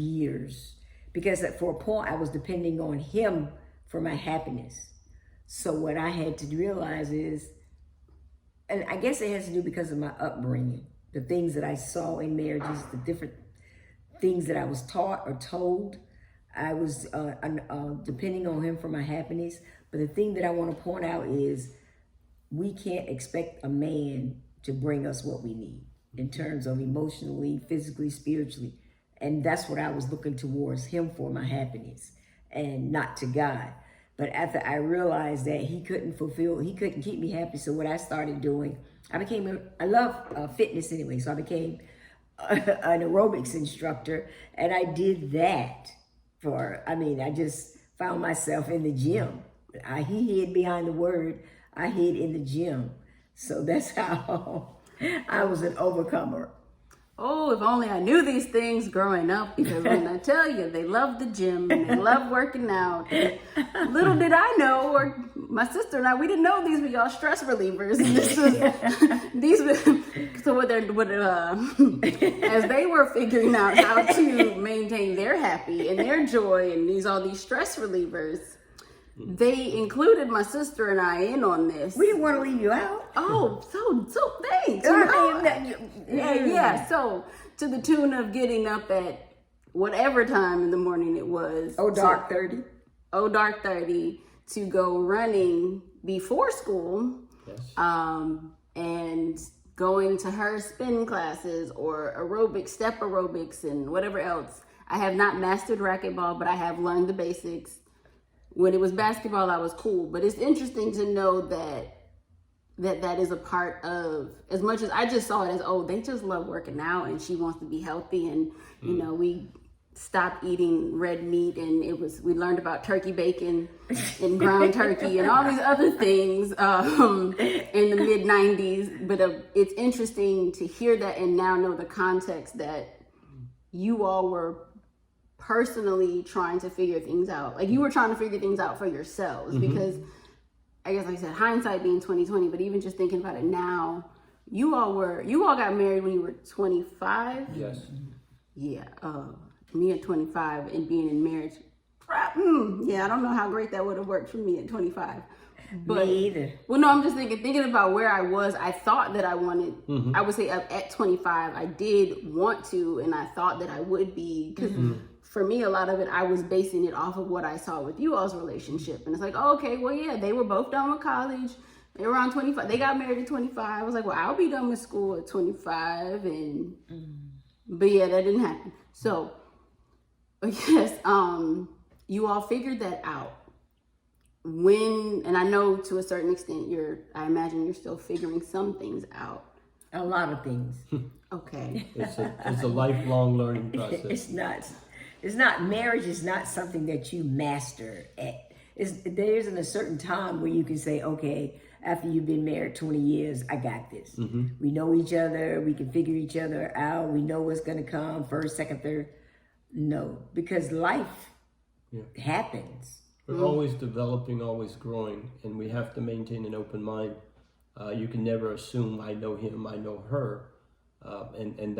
years, because for a point I was depending on him for my happiness. So what I had to realize is, and I guess it has to do because of my upbringing, the things that I saw in marriages, the different things that I was taught or told. I was depending on him for my happiness. But the thing that I want to point out is we can't expect a man to bring us what we need in terms of emotionally, physically, spiritually. And that's what I was looking towards him for, my happiness, and not to God. But after I realized that he couldn't keep me happy. So what I started doing, I love fitness anyway. So I became an aerobics instructor, and I did that I just found myself in the gym. He hid behind the word, I hid in the gym. So that's how I was an overcomer. Oh, if only I knew these things growing up, because when I tell you, they love the gym and they love working out. Little did I know, or my sister and I, we didn't know these were y'all stress relievers. As they were figuring out how to maintain their happy and their joy and all these stress relievers, they included my sister and I in on this. We didn't want to leave you out. Oh, so thanks. Yeah. So to the tune of getting up at whatever time in the morning it was. Dark 30. Dark 30 to go running before school. Yes. And going to her spin classes or step aerobics and whatever else. I have not mastered racquetball, but I have learned the basics. When it was basketball, I was cool. But it's interesting to know that is a part of, as much as I just saw it as, they just love working out and she wants to be healthy. And, we stopped eating red meat, and we learned about turkey bacon and ground turkey and all these other things in the mid 90s. But it's interesting to hear that and now know the context that you all were personally trying to figure things out. Like you were trying to figure things out for yourselves, because I guess, like I said, hindsight being 2020, but even just thinking about it now, you all got married when you were 25. Yes. Yeah. Me at 25 and being in marriage. I don't know how great that would have worked for me at 25. But, me either. Well, no, I'm just thinking about where I was. I thought that I wanted, I would say at 25, I did want to, and I thought that I would be, because for me, a lot of it, I was basing it off of what I saw with you all's relationship. And it's like, they were both done with college. They were around 25. They got married at 25. I was like, well, I'll be done with school at 25. But yeah, that didn't happen. So, I guess, you all figured that out. And I know to a certain extent, I imagine you're still figuring some things out. A lot of things. Okay. It's a lifelong learning process. Marriage is not something that you master at. There isn't a certain time where you can say, okay, after you've been married 20 years, I got this. We know each other. We can figure each other out. We know what's going to come first, second, third. No, because life happens. We're always developing, always growing, and we have to maintain an open mind. You can never assume I know him, I know her, and